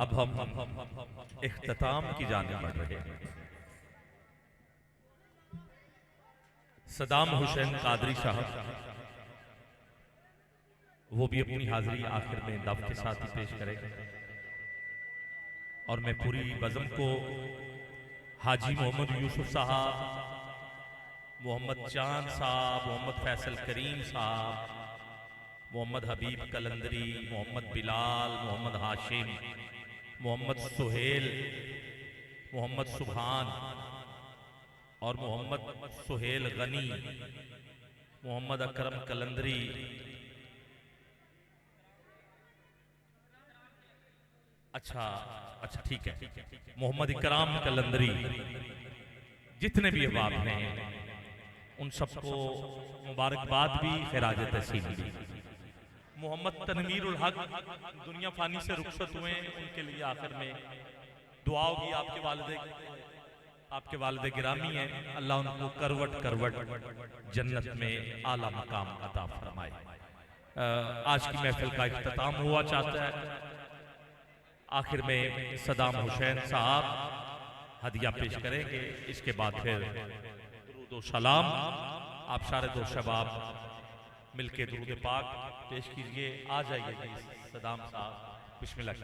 अब हम इख्तिताम की जानिब बढ़ रहे हैं। सदाम हुसैन कादरी साहब वो भी अपनी हाजिरी आखिर में दफ के साथ ही पेश करेंगे और मैं पूरी बज़म को हाजी मोहम्मद यूसुफ साहब, मोहम्मद चांद साहब, मोहम्मद फैसल करीम साहब, मोहम्मद हबीब कलंदरी, मोहम्मद बिलाल, मोहम्मद हाशिम, मोहम्मद सुहेल, मोहम्मद सुभान और मोहम्मद सुहेल गनी, मोहम्मद अकरम कलंदरी, अच्छा ठीक है, मोहम्मद इकराम कलंदरी, जितने भी अहबाब हैं उन सबको मुबारकबाद भी, खिराज तहसीन भी। मोहम्मद तनवीरुल हक दुनिया फानी से रुखसत हुए, उनके लिए आखिर में दुआ होगी। आपके वालिद गिरामी हैं, अल्लाह उनको करवट करवट जन्नत में आला मकाम अता फरमाए। आज की महफिल का इख्तिताम हुआ चाहता है। आखिर में सदाम हुसैन साहब हदिया पेश करेंगे, इसके बाद फिर दुरूद व सलाम आप सारे दो शबाब मिलके दुरूद पाक पेश कीजिए। आ जाइए जी सदाम साहब, बिस्मिल्लाह।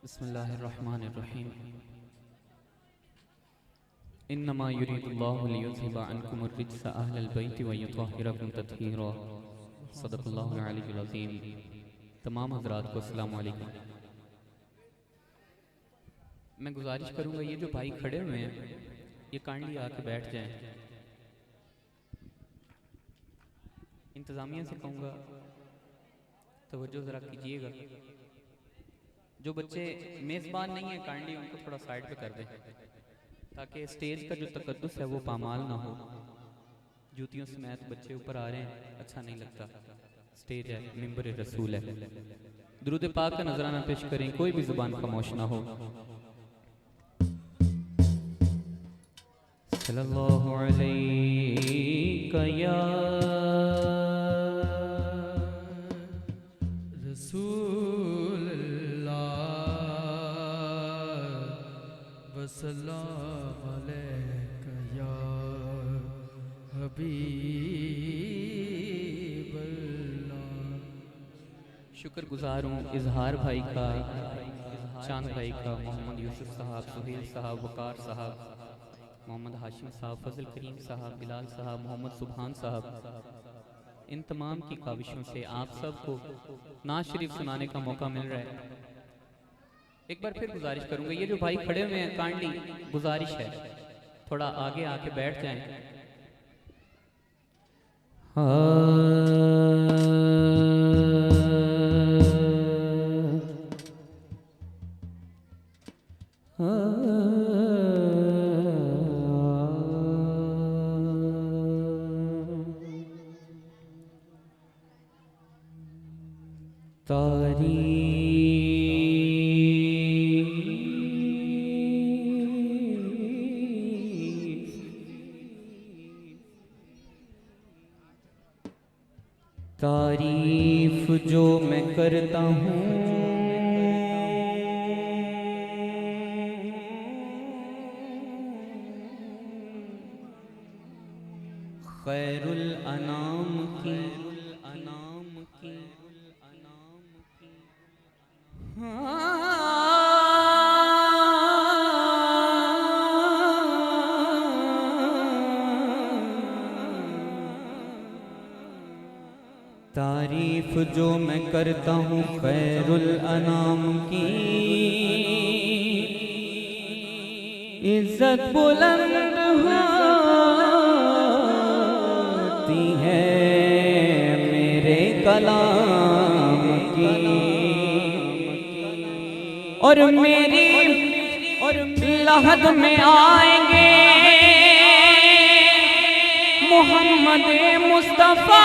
बिस्मिल्लाहिर्रहमानिर्रहीम। इन्नमा युरीदुल्लाहु लियुज़हिबा अन्कुमुर रिज्सा अहलल बैति व युतहिरकुम तत्हीरा। सदक़ल्लाहुल अलीयुल अज़ीम। तमाम हज़रात को अस्सलामु अलैकुम। मैं गुजारिश करूँगा ये जो भाई खड़े हुए हैं ये काइंडली आके बैठ जाएं। इंतज़ामिया से कहूँगा तवज्जो ज़रा कीजिएगा। जो बच्चे मेज़बान नहीं है काइंडली उनको थोड़ा साइड पे कर दें ताकि स्टेज का जो तकद्दुस है वो पामाल ना हो। जूतियों समेत बच्चे ऊपर आ रहे हैं, अच्छा नहीं लगता। स्टेज है, मिंबर रसूल है। दुरूद पाक का नजराना पेश करें, कोई भी जुबान खामोश ना हो। सल्लल्लाहु अलैका या वसल्लम अलैका या हबीबल्लाह। शुक्रगुजार हूँ इजहार भाई का, चांद भाई का, मोहम्मद यूसुफ साहब, सुहेल साहब, वकार साहब, मोहम्मद हाशिम साहब, फजल करीम साहब, बिलाल साहब, मोहम्मद सुभान साहब। इन तमाम की काविशों से आप सबको नाज शरीफ सुनाने का मौका मिल रहा है। एक बार फिर गुजारिश करूंगा, ये जो भाई खड़े हुए हैं काइंडली गुजारिश है थोड़ा आगे आके बैठ जाएं। तारीफ जो मैं करता हूँ खैरुल अनाम की, तारीफ जो मैं करता हूँ खैरुल अनाम की, इज्जत बुलंद होती है मेरे कलाम की। और मेरी लहद में आएंगे मोहम्मद मुस्तफा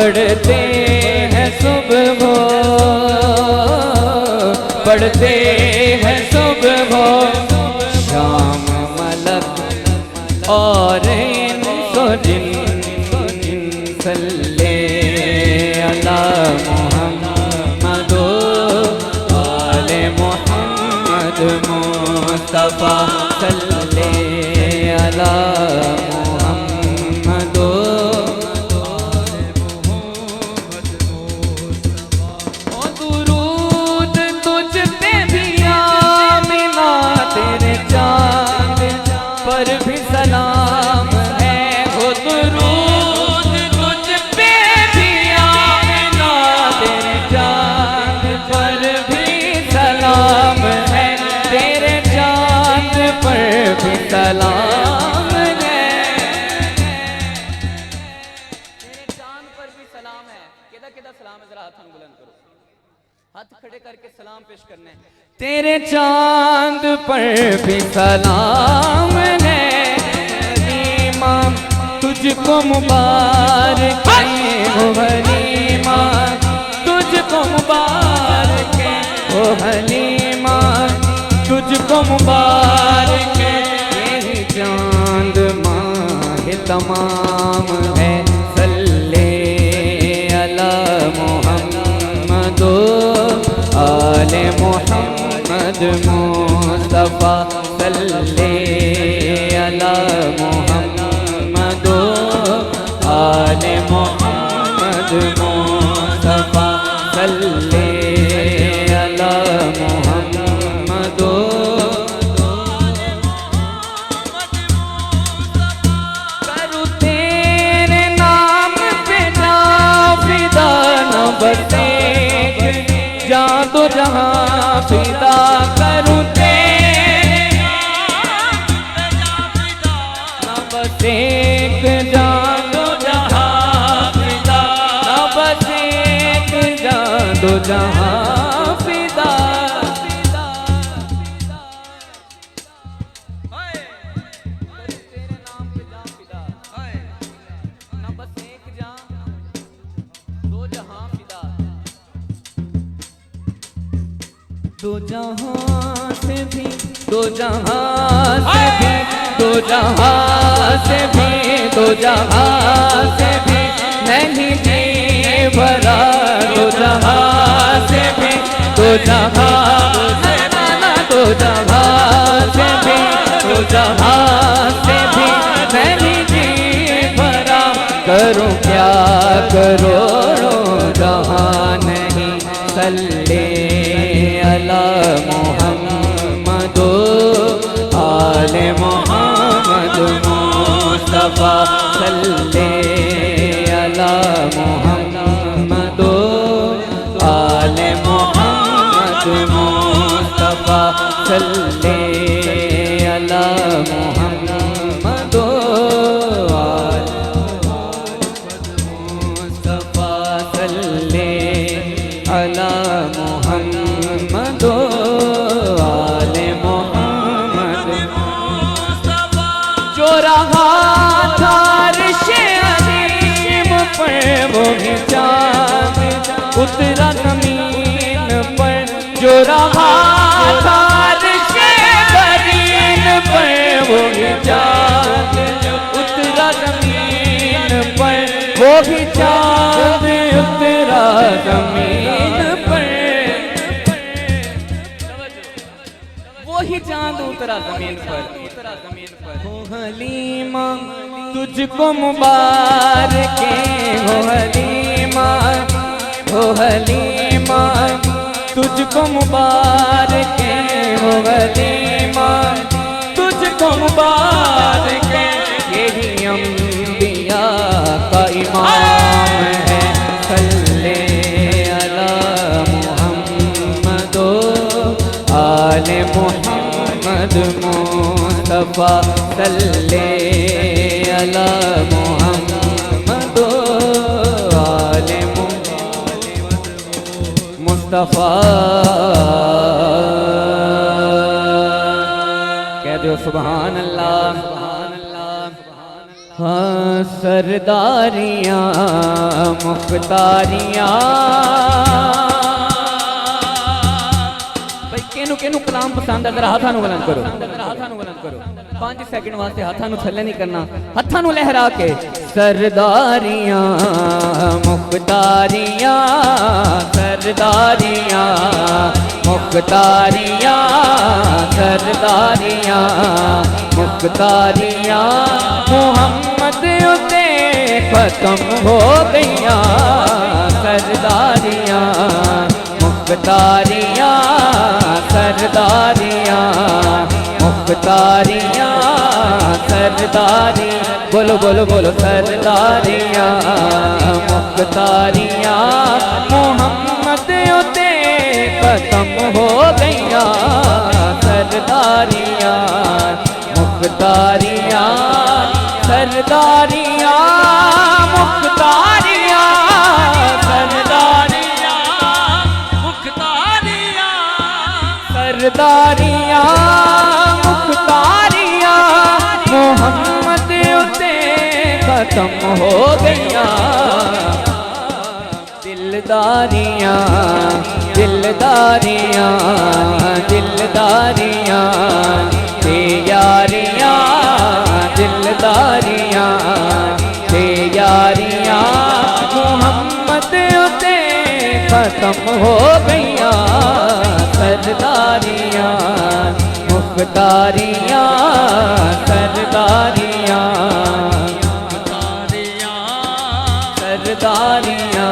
पढ़ते हैं सुबह पढ़ते हैं सुबह शाम मलक और इंसो जिन सल्ले अला मुहम्मद आले मुहम्मद मुस्तफा सल्ले अला मुहम्मद ओ दुरूद तुझ पे भी आमिना तेरे चांद पर भी सलाम है हो दुरूद तुझ पे भी आमिना तेरे चांद पर भी सलाम है तेरे चांद पर भी सलाम है तेरे चांद पर भी सलाम है केदा केदा सलाम है जरा हाथ बुलंद करो हाथ खड़े करके सलाम पेश करने तेरे चांद पर भी सलाम है हलीमा तुझको मुबारक हो हलीमा तुझको मुबारक हो हलीमा तुझको मुबारक यही चांद माह तमाम है सल्ले अला मुहम्मद आले मुहम्मद मुस्तफा सल्ले अला मुहम्मद आले मुहम्मद मुस्तफा सल्ले अला मुहम्मद करूँ तेरे नाम पे जा फिदा न बसे जा तो जहाँ फिदा करूँ तेरे न बस एक जा तो जहाँ फिदा न बस एक जा तो जहाँ फिदा तेरे नाम पे जा फिदा न बस एक जा दो जहाँ फिदा दो जहाँ से भी दो जहाँ से भी दो जहाँ से भी दो जहाँ से भी नहीं जी भरा दो जहाँ से भी दो जहाँ से ना दो जहाँ से भी दो जहाँ से भी नहीं जी भरा करूँ क्या करो जहाँ नहीं सल्ले अला मुहम्मद आले मुहम्मद मुस्तफा सल्ले अला मुहम्मद आले मुहम्मद मुस्तफा सल्ले अला मुहम्मद मुस्तफा सल्ले अला मुहम्मद आले मुहम्मद जो रहा था अर्शे अज़ीम पर वो भी चाँद उतरा जमीन पर जो रहा था अर्शे करीम पर वो भी चाँद उतरा जमीन पर वो भी चाँद उतरा जमीन पर वही चाँद उतरा जमीन पर हो हलीमा तुझको मुबारक हो हलीमा हो हलीमा तुझको मुबारक हो हलीमा तुझको मुबारक यही अंबिया का इमाम है सल्ले अला मुहम्मद आले मुहम्मद मुस्तफा सल्ले अला मुहम्मद आले मुस्तफा कह दो सुभान अल्लाह हाँ सरदारियाँ मुख्तारियाँ भाई केनू केनू कलाम पसंद है जरा हाथां नूं बुलंद करो 5 सेकंड वास्ते हाथां नूं थल्ले नहीं करना हाथां नूं लहरा के सरदारियाँ मुख्तारियाँ सरदारियाँ मुख्तारियाँ सरदारियाँ मुख्तारियाँ मोहम्मद उते खत्म हो गईया सरदारियाँ मुख्तारियाँ सरदारियाँ मुख्तारियाँ सरदारी बोलो बोलो बोलो सरदारियाँ मुख्तारियाँ मोहम्मद उते खत्म हो गईया सरदारियाँ मुख्तारियाँ सरदारियाँ मुख्तारियाँ सरदारियाँ मुख्तारियाँ सरदारियाँ मुख्तारियाँ मोहम्मद उते खत्म हो गईया दिलदारियाँ दिलदारियाँ दिलदारियाँ ते यारियाँ दिलदारियाँ ते यारियाँ मोहम्मद उते खत्म हो गईया सरदारियाँ मुख्तारियाँ सरदारियाँ सरदारियाँ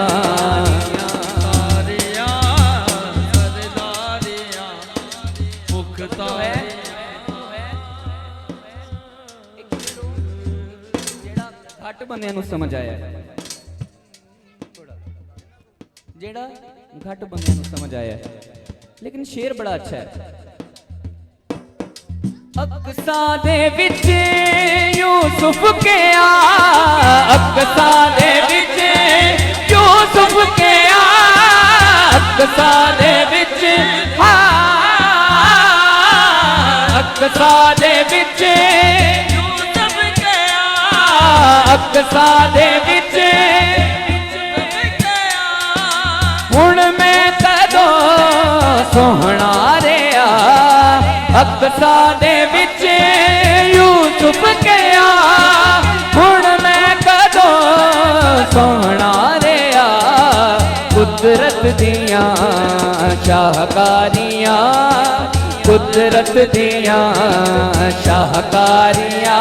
घट बंदे नूं समझ आया जेड़ा घट बंदे नूं समझ आया लेकिन शेर बड़ा अच्छा है अक्सा दे विच यूसुफ के आ अक्सा दे विच यूसुफ के आ अक्सा दे विच अक्सा दे विच यूसुफ के आ अक्सा दे विच हुण मैं कदों सोहना रेया अक्सा दे विच यूसुफ के आ हुण मैं कदों सोहना रेया कुदरत दियां शाहकारियां कुदरत दियां शाहकारियां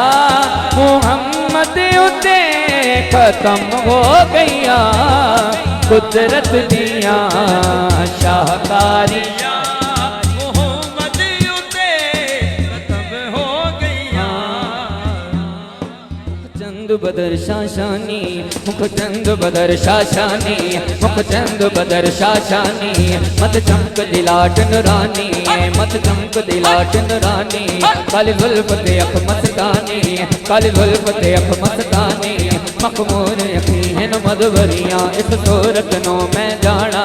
मुहम्मद उते खत्म हो गईया कुदरत दियां शाहकारियां मोहम्मद उते खत्म हो गईया चंद बदर शाशानी मुख चंद बदर शाशानी मुख चंद बदर शाशानी मत चमक दिलाट नूरानी मत चमक दिलाट नूरानी काली जुल्फ ते अख मस्तानी काली जुल्फ ते अख मस्तानी मखमूर यकीन मदवरियां इस सूरत नो मैं जाना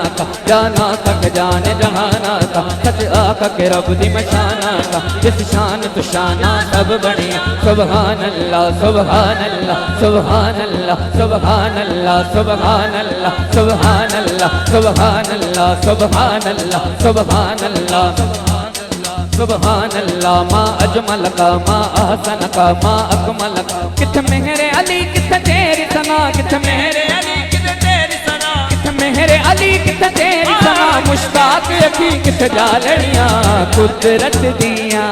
था कि जाने जहाना था सच आका के रब दी मशाना था जिस शान तु शाना सब बढ़िया सुभान अल्लाह सुभान अल्लाह सुभान अल्लाह सुभान अल्लाह सुभान अल्लाह सुभान अल्लाह सुभान अल्लाह सुभान अल्लाह सुभान अल्लाह सुभान अल्लाह मा अजमल का मा अहसन का मा अकमल का किथ मेरे अली किथ तेरी सना किथ मेरे अली किथ तेरी सना किथ मेरे अली किथ तेरी सना मुश्ताक अखी किथ जालड़ियां कुदरत दियां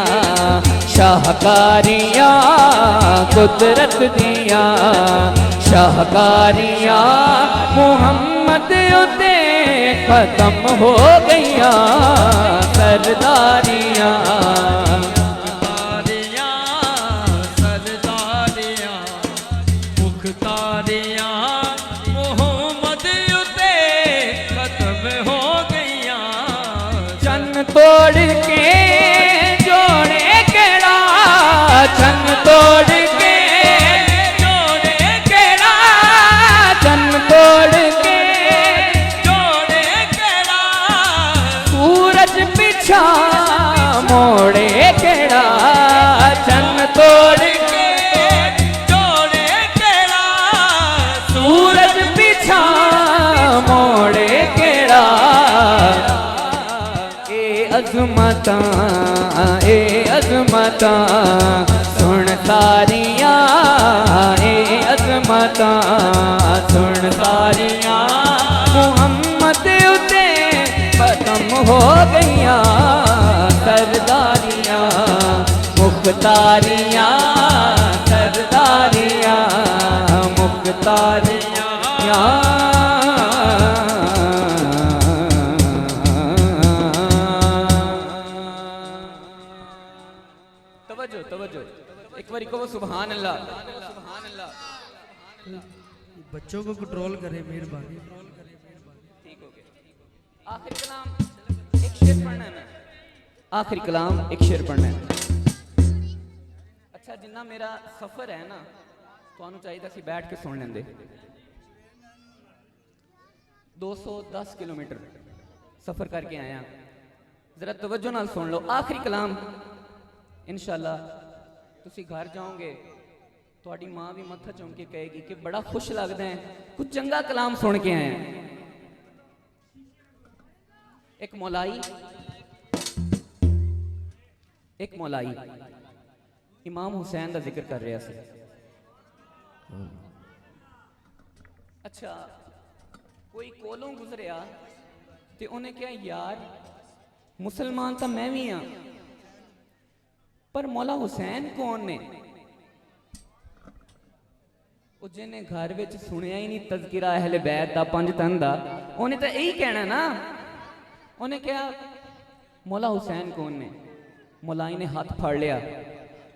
शाहकारियां कुदरत दियां शाहकारियां मुहम्मद उते खत्म हो गईया सरदारियां सरदारियां मुख्तारियां मोहम्मद उते खत्म हो गईया चन तोड़ के जोड़े केड़ा चन तोड़ के जोड़े केड़ा चन तोड़ के सूरज पिछा अजमता सुन सारिया ए अजमता सुन सारिया मुहम्मद उते खत्म हो गईया सरदारियां मुख्तारियां सरदारियां मुख्तारियां तवज्जो तवज्जो एक बार कहो सुभान अल्लाह सुभान अल्लाह। बच्चों को कंट्रोल करें मेहरबानी। ठीक हो गया। आखिरी कलाम एक शेर पढ़ना है। आखिरी कलाम एक शेर पढ़ना है। अच्छा जिन्ना मेरा सफर है ना तुहानू चाहिए सी बैठ के सुन लेंदे। 210 किलोमीटर सफर करके आया, जरा तवज्जो नाल सुन लो। आखिरी कलाम इंशाअल्लाह तुसी घर जाओगे थोड़ी माँ भी मत्था चूम के कहेगी कि बड़ा खुश लगता है, कुछ चंगा कलाम सुन के आए हैं। एक मौलाई इमाम हुसैन का जिक्र कर रहा सी। अच्छा कोई कोलों गुजरिया ते उन्हें कहा यार मुसलमान तो मैं भी हाँ पर मौला हुसैन कौन ने? जिन्हें घर में सुनिया ही नहीं तज़किरा अहले बैत दा पंज तन दा उन्हें तो यही कहना ना। उन्हें क्या मौला हुसैन कौन ने? मौलाई ने हाथ फड़ लिया,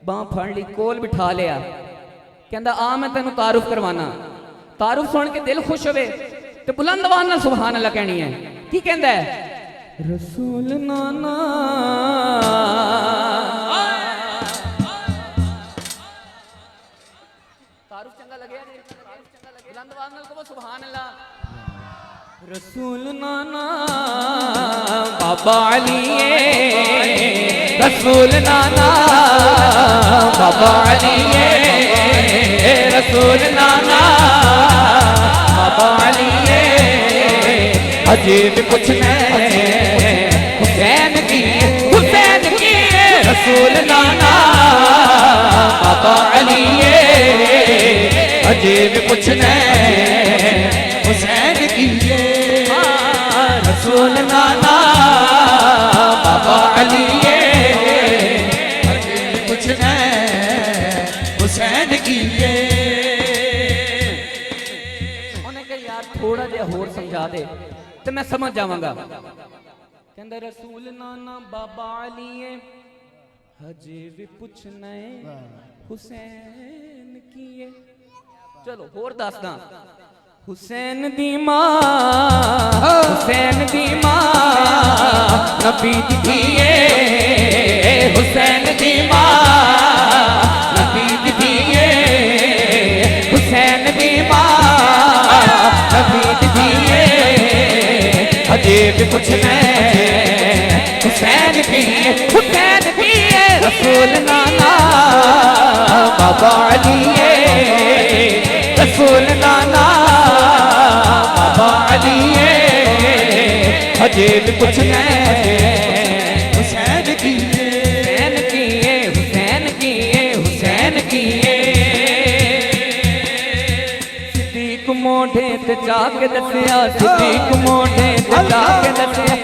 बांह फड़ ली, कोल बिठा लिया, कहंदा आ मैं तेनू तारुफ करवाना। तारुफ सुन के दिल खुश होवे ते बुलंद आवाज़ नाल सुभान अल्लाह कहनी है। की कहंदा है रसूल नाना तारुफ चंगा लगे बुलंद आवाज़ नाल कहो सुभान अल्लाह। रसूल नाना बाबा अली रसूल नाना बाबा अली रसूल नाना बाबा अली अजीब कुछ हुसैन की रसूल नाना बाबा अली अजीब कुछ हुसैन की रसूल नाना बाबा अली कुछ हुसैन की। उन्हें कहा यार थोड़ा जिहा होर समझा दे तो मैं समझ जावांगा। कहंदा रसूल नाना बाबा अली हजे भी पुछना है हुसैन की। चलो होर दसदा हुसैन दी मां नबी दी धीए हुसैन दी मां नबी दी धीए हुसैन दी मां नबी दी धीए अजे भी कुछ हुसैन की रसूल नाना बाबा अली रसूल नाना बाबा अली अजे भी कुछ हुसैन की हुसैन की। सिद्दीक मोढ़े ते जाके दसिया सिद्दीक मोढ़े ते जाके दसिया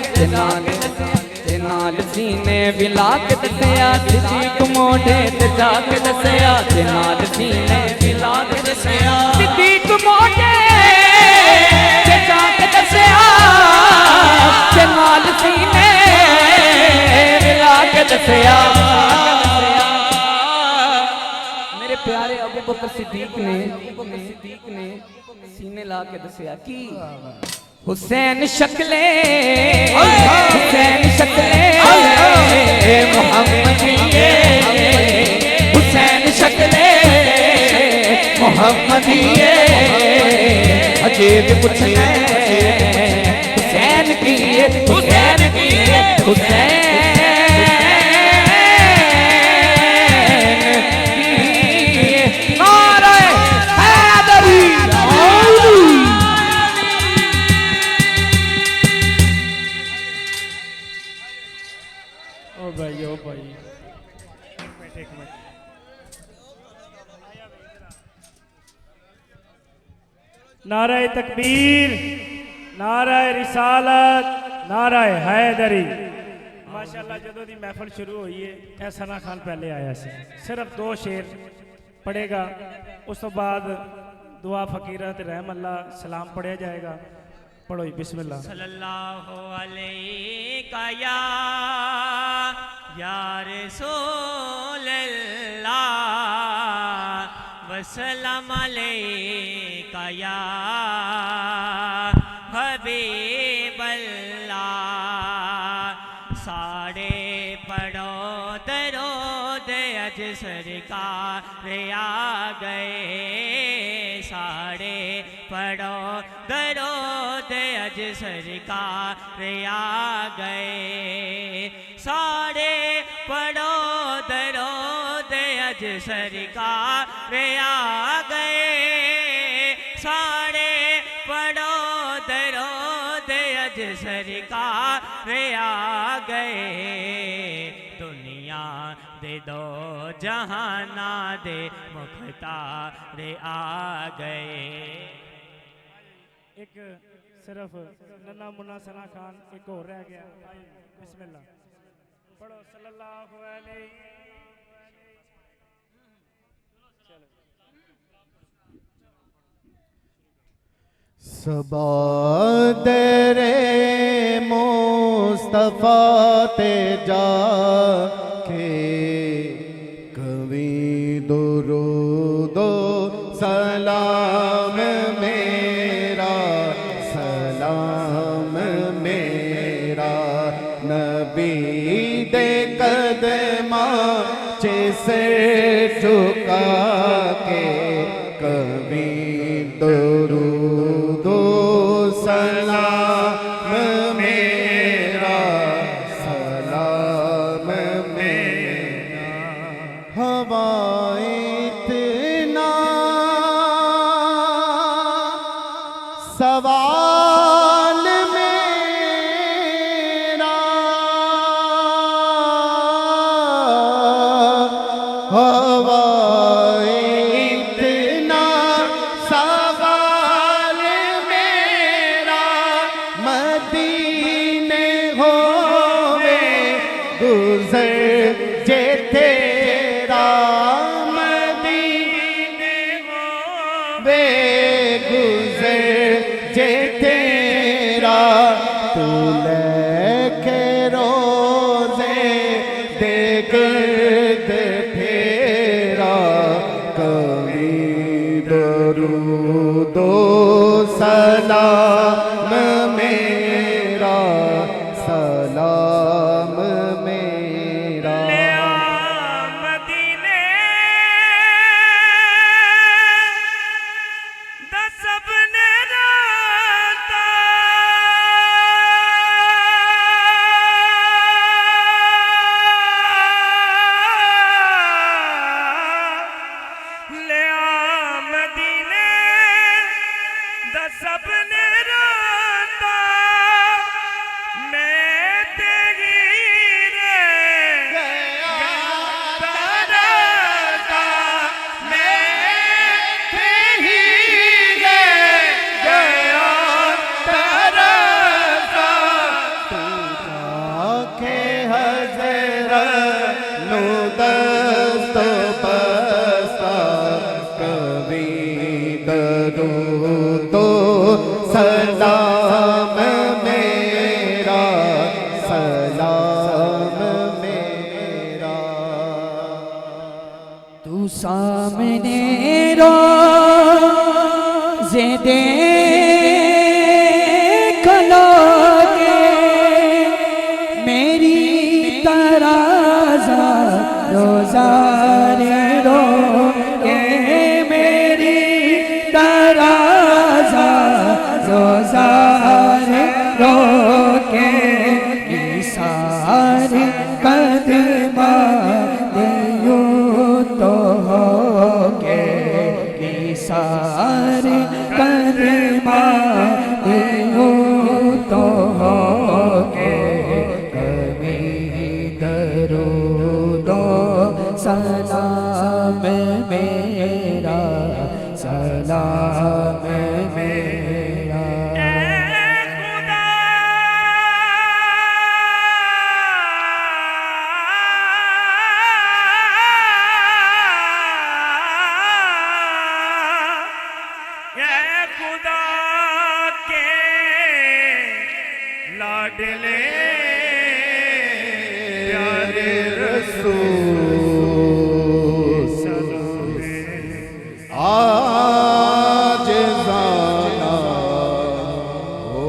नाल सीने विला के दसिया सिद्दीक मोढ़े ते जाके दसिया नाल सीने विला के दसिया सिद्दीक मोढ़े ते जाके दसिया नाल सीने विला के दसिया। मेरे प्यारे अबू बकर सिद्दीक ने सीने ला के दसिया कि हुसैन शक्ले मोहम्मदिये हुसैन शक्ले मोहम्मदिये अजे भी कुछ हुसैन की हुसैन ओ भाई एक मिनट नाराए तकबीर, नाराए रिसालत, नाराए हैदरी। माशाअल्लाह जदों दी महफिल शुरू हुई है ए सना खान पहले आया सी, सिर्फ 2 शेर पढ़ेगा, उस तो बाद दुआ फकीरा ते रहम अल्लाह सलाम पढ़िया जाएगा। पढ़ो जी बिस्मिल्लाह। सल्लल्लाहु अलैका या रसूलल्लाह वसल्लम अलैका या हबीबल्लाह। साढ़े पढ़ो दरूद अज सरकार आ गए, साढ़े पढ़ो दरूद अज सरकार आ गए, साढ़े पढ़ो दरूद अज सरकार आ गए, साढ़े पढ़ो दरूद अज सरकार आ गए। दुनिया दे दो जहाना दे मुख्तार आ गए। एक सिर्फ नन्ना मुन्ना सना खान एक और रह गया। बिस्मिल्लाह पढ़ो सल्लल्लाहु अलैहि। सबा तेरे मुस्तफा ते जाके कवि दुरूदो सलाम मेरा, सलाम मेरा नबी दे कदमा चे से झुका के कवि दुरूदो सलाम मेरा, सलाम मेरा। हवा इतना सवाल मेरा, हवा इतना सवाल मेरा, मदीने होवे गुजर जे तेरा, मदीने होवे गुजर जे तेरा, तू लेके रोजे दे गिर्द फेरा, कवि दुरूदो सलाम मेरा, सलाम मेरा। मदीने दा सबने राता ले मदीने दा सबने राता मैं तेरी रे गया तरता, मैं तेरी रे गया तरता, तू जाके हज़रत नु दस्त बस्ता, कवि दरूदो सलाम मेरा, सलाम मेरा। तू सामने रोज़े देख लोगे मेरी तराज़ा रोज़ारे रोगे, मेरी तराज़ा रोज़ारे रोगे, सारे कदमा दियो तो होगे, सारे कदमा दियो तो होगे, कभी दरूदो सलाम मेरा सलाम मेरा खुदा के लाडले प्यारे आज जाना हो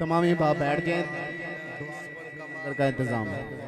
तमाम ही बाप बैठ गए का इंतजाम है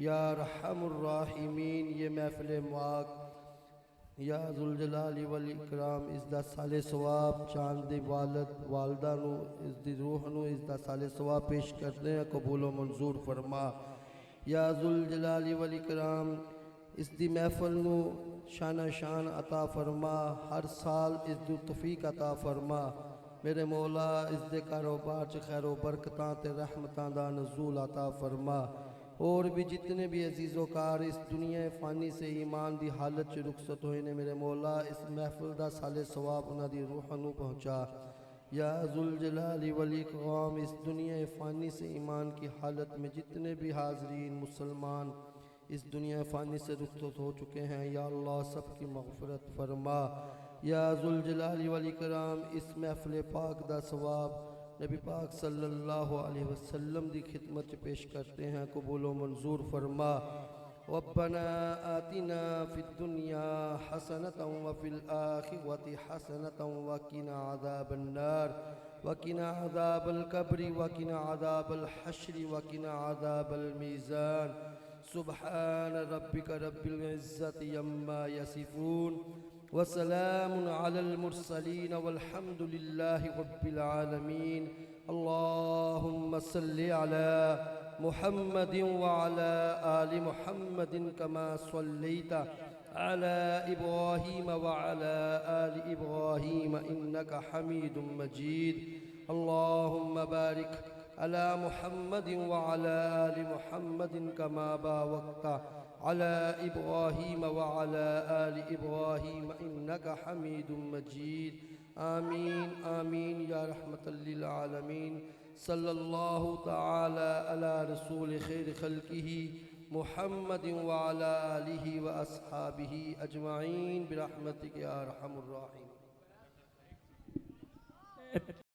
या रहमुर्राहिमीन ये महफिल मुआक या जुल जलाली वल इकराम इस दा साले सवाब चांद दी वालद वालदा नु इस दी रूह नु इस दा साले सवाब पेश करते हैं कबूल व मंजूर फरमा या जुल जलाली वल इकराम इस दी महफिल नु शाना शान अता फरमा हर साल इस दी तौफीक अता फरमा मेरे मौला इस दे कारोबार च खैर व बरकतां ते रहमतां दा नज़ूल अता फरमा और भी जितने भी अजीज़ोकार इस दुनिया फ़ानी से ईमान दी हालत च रुखसत होए ने मेरे मौला इस महफिल दा साले सवाब उन्हां दी रूह नूं पहुँचा या जुल जलाली वल इकराम इस दुनिया फ़ानी से ईमान की हालत में जितने भी हाज़रीन मुसलमान इस दुनिया फ़ानी से रुखसत हो चुके हैं या अल्लाह सबकी मग़फ़िरत फरमा या जुल जलाली वल इकराम इस महफिल पाक दा सवाब नबी पाक सल्लल्लाहु अलैहि वसल्लम दी खिदमत च पेश करते हैं कबूल व मंजूर फरमा रब्बना आतिना फिद दुनिया हसनतन व फिल आखिरति हसनतन व किना अज़ाबन नार व किना अज़ाबल कब्रि व किना अज़ाबल हश्र व किना अज़ाबल मीज़ान सुब्हान रब्बिका रब्बिल इज़्ज़ति अम्मा यसिफून वसलाम अलल मुरसलीन वल्हम्दुलिल्लाहि रब्बिल आलमीन अल्लाहुम्मा सल्लि अला मुहम्मदिन व अला आलि मुहम्मदिन कमा सल्लैता अला इब्राहीम व अला आलि इब्राहीम इन्नका हमीदुम मजीद अल्लाहुम्मा बारिक अला मुहम्मदिन व अला आलि मुहम्मदिन कमा बारकता अला इब्राहीम व अला आलि इब्राहीम इन्नका हमीदुम मजीद आमीन आमीन या रहमतल लिल आलमीन सल्लल्लाहु तआला अला रसूल खैर खल्किही मुहम्मदिन व अला आलिहि व अस्हाबिहि अजमाइन बिरहमतिका या अरहमुर राहिमीन।